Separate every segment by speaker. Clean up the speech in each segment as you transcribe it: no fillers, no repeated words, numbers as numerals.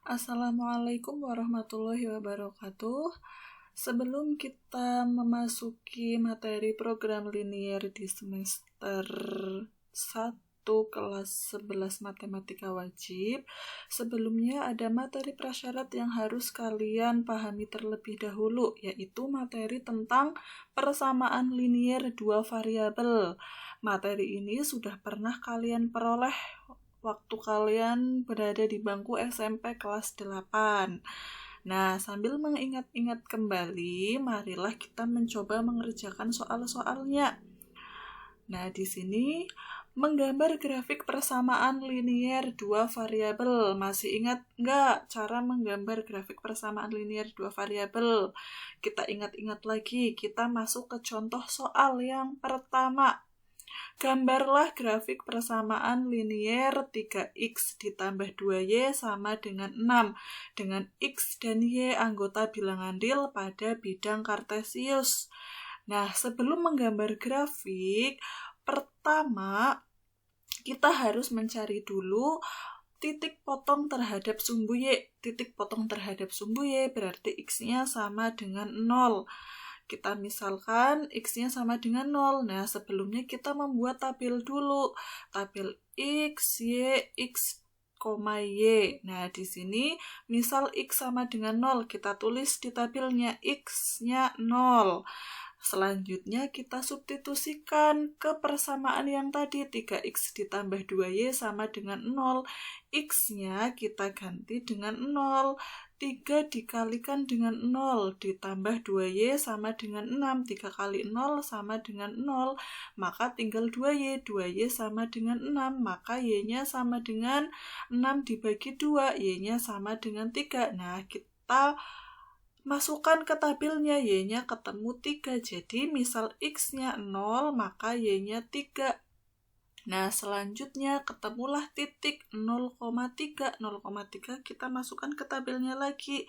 Speaker 1: Assalamualaikum warahmatullahi wabarakatuh. Sebelum kita memasuki materi program linier di semester 1 kelas 11 matematika wajib, sebelumnya ada materi prasyarat yang harus kalian pahami terlebih dahulu, yaitu materi tentang persamaan linier dua variabel. Materi ini sudah pernah kalian peroleh waktu kalian berada di bangku SMP kelas 8. Nah, sambil mengingat-ingat kembali, marilah kita mencoba mengerjakan soal-soalnya. Nah, di sini menggambar grafik persamaan linier dua variabel. Masih ingat nggak cara menggambar grafik persamaan linier dua variabel? Kita ingat-ingat lagi, kita masuk ke contoh soal yang pertama. Gambarlah grafik persamaan linier 3x ditambah 2y sama dengan 6, dengan x dan y anggota bilangan real pada bidang kartesius. Nah, sebelum menggambar grafik, pertama kita harus mencari dulu titik potong terhadap sumbu y. Titik potong terhadap sumbu y berarti x-nya sama dengan 0. Kita misalkan x-nya sama dengan 0. Nah, sebelumnya kita membuat tabel dulu. Tabel x, y, x, y. Nah, di sini misal x sama dengan 0, kita tulis di tabelnya x-nya 0. Selanjutnya kita substitusikan ke persamaan yang tadi, 3x ditambah 2y sama dengan 0. X-nya kita ganti dengan 0. 3 dikalikan dengan 0, ditambah 2y sama dengan 6. 3 kali 0 sama dengan 0, maka tinggal 2y. 2y sama dengan 6, maka y-nya sama dengan 6 dibagi 2, y-nya sama dengan 3. Nah, kita masukkan ke tabelnya, y-nya ketemu 3. Jadi, misal x-nya 0, maka y-nya 3. Nah, selanjutnya ketemulah titik 0,3. 0,3 kita masukkan ke tabelnya lagi.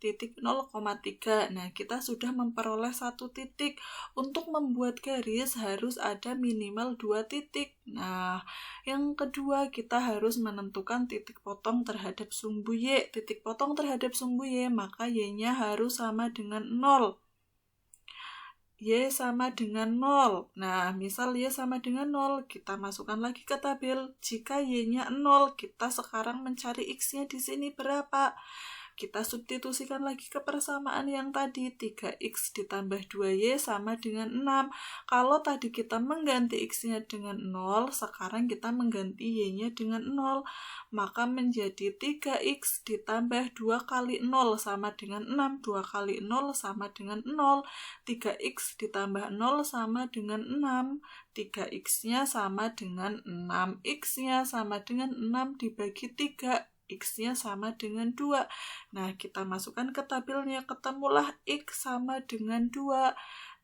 Speaker 1: Titik 0,3. Nah, kita sudah memperoleh satu titik. Untuk membuat garis harus ada minimal 2 titik. Nah, yang kedua kita harus menentukan titik potong terhadap sumbu y. Titik potong terhadap sumbu y, maka y-nya harus sama dengan 0. Y sama dengan 0. Nah, misal Y sama dengan 0, kita masukkan lagi ke tabel. Jika Y-nya 0, kita sekarang mencari X-nya di sini berapa? Kita substitusikan lagi ke persamaan yang tadi, 3x ditambah 2y sama dengan 6. Kalau tadi kita mengganti x-nya dengan 0, sekarang kita mengganti y-nya dengan 0. Maka menjadi 3x ditambah 2 kali 0 sama dengan 6. 2 kali 0 sama dengan 0. 3x ditambah 0 sama dengan 6. 3x-nya sama dengan 6. X-nya sama dengan 6 dibagi 3. X-nya sama dengan 2. Nah, kita masukkan ke tabelnya, ketemulah X sama dengan 2.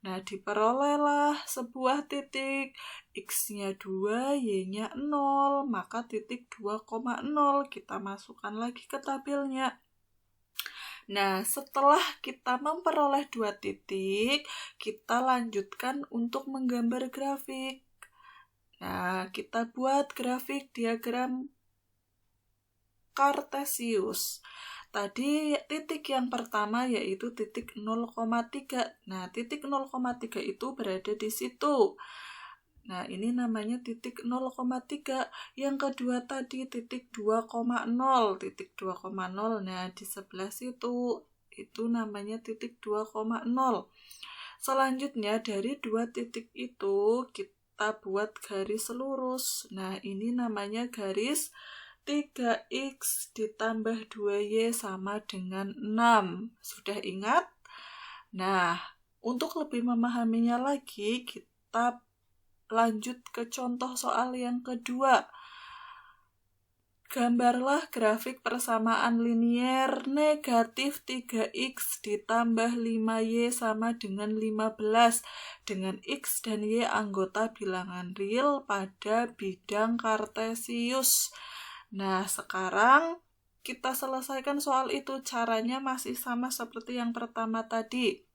Speaker 1: Nah, diperolehlah sebuah titik. X-nya 2, Y-nya 0, maka titik 2,0. Kita masukkan lagi ke tabelnya. Nah, setelah kita memperoleh 2 titik, kita lanjutkan untuk menggambar grafik. Nah, kita buat grafik diagram kartesius. Tadi titik yang pertama yaitu titik 0,3. Nah, titik 0,3 itu berada di situ. Nah, ini namanya titik 0,3. Yang kedua tadi titik 2,0. Titik 2,0. Nah, di sebelah situ itu namanya titik 2,0. Selanjutnya dari 2 titik itu kita buat garis lurus. Nah, ini namanya garis 3x ditambah 2y sama dengan 6. Sudah ingat? Nah, untuk lebih memahaminya lagi, kita lanjut ke contoh soal yang kedua. Gambarlah grafik persamaan linier negatif 3x ditambah 5y sama dengan 15 dengan x dan y anggota bilangan real pada bidang kartesius. Nah, sekarang kita selesaikan soal itu. Caranya masih sama seperti yang pertama tadi.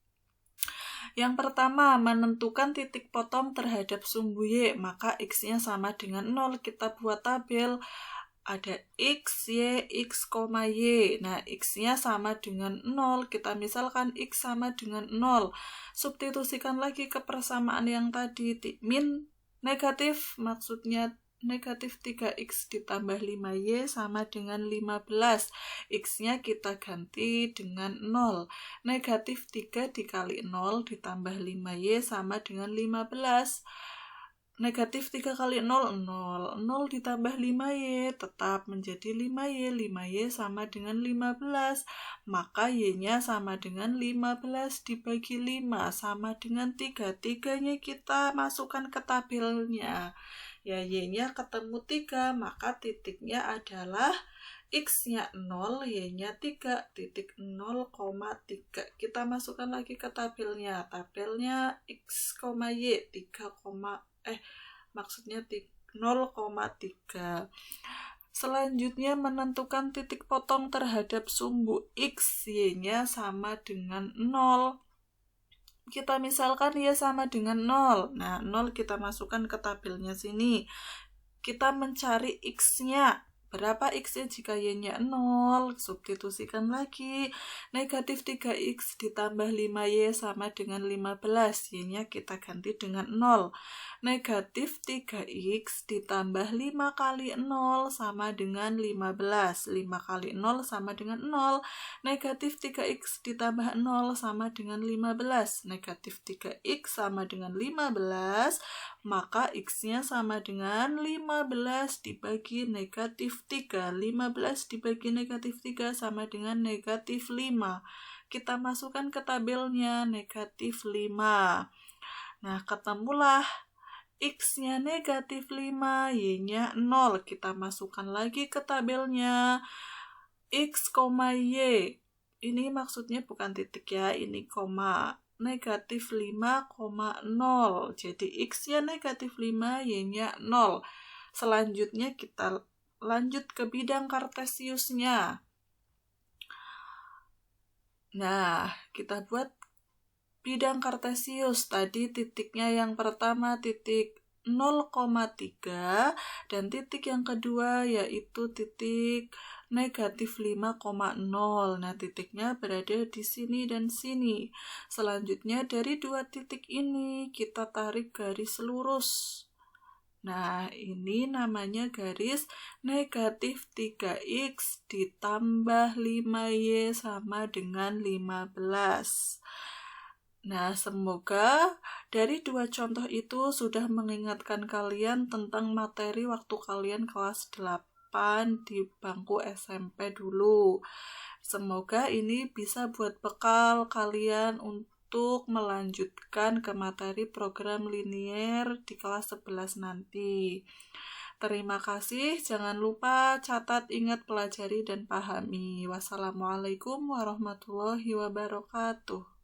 Speaker 1: Yang pertama, menentukan titik potong terhadap sumbu y, maka x-nya sama dengan 0. Kita buat tabel. ada X, Y, X, Y. Nah, X-nya sama dengan 0. Kita misalkan X sama dengan 0. Substitusikan lagi ke persamaan yang tadi. Min negatif, maksudnya negatif 3X ditambah 5Y sama dengan 15. X-nya kita ganti dengan 0. Negatif 3 dikali 0 ditambah 5Y sama dengan 15. Negatif 3 kali 0, 0. 0 ditambah 5Y tetap menjadi 5Y. 5Y sama dengan 15. Maka Y-nya sama dengan 15 dibagi 5 sama dengan 3. 3-nya kita masukkan ke tabelnya. Ya, Y-nya ketemu 3, maka titiknya adalah X-nya 0, Y-nya 3, titik 0,3. Kita masukkan lagi ke tabelnya. Tabelnya X, Y, 0,3. Selanjutnya menentukan titik potong terhadap sumbu X, Y-nya sama dengan 0. Kita misalkan Y sama dengan 0. Nah, 0 kita masukkan ke tabelnya sini. Kita mencari X-nya. Berapa X-nya jika Y-nya 0? Substitusikan lagi. Negatif 3X ditambah 5Y sama dengan 15. Y-nya kita ganti dengan 0. Negatif 3X ditambah 5 kali 0 sama dengan 15. 5 kali 0 sama dengan 0. Negatif 3X ditambah 0 sama dengan 15. Negatif 3X sama dengan 15. Maka X-nya sama dengan 15 dibagi negatif 3. 15 dibagi negatif 3 sama dengan negatif 5. Kita masukkan ke tabelnya negatif 5. Nah, ketemulah X-nya negatif 5, Y-nya 0. Kita masukkan lagi ke tabelnya. X, Y. Ini maksudnya bukan titik ya, ini koma. Negatif 5,0. Jadi X-nya negatif 5, Y-nya 0. Selanjutnya kita lanjut ke bidang kartesiusnya. Nah, kita buat bidang kartesius. Tadi titiknya yang pertama titik 0,3 dan titik yang kedua yaitu titik negatif 5,0. Nah, titiknya berada di sini dan sini. Selanjutnya dari dua titik ini kita tarik garis lurus. Nah, ini namanya garis negatif 3X ditambah 5Y sama dengan 15. Nah, semoga dari dua contoh itu sudah mengingatkan kalian tentang materi waktu kalian kelas 8 di bangku SMP dulu. Semoga ini bisa buat bekal kalian untuk melanjutkan ke materi program linier di kelas 11 nanti. Terima kasih, jangan lupa catat, ingat, pelajari, dan pahami. Wassalamualaikum warahmatullahi wabarakatuh.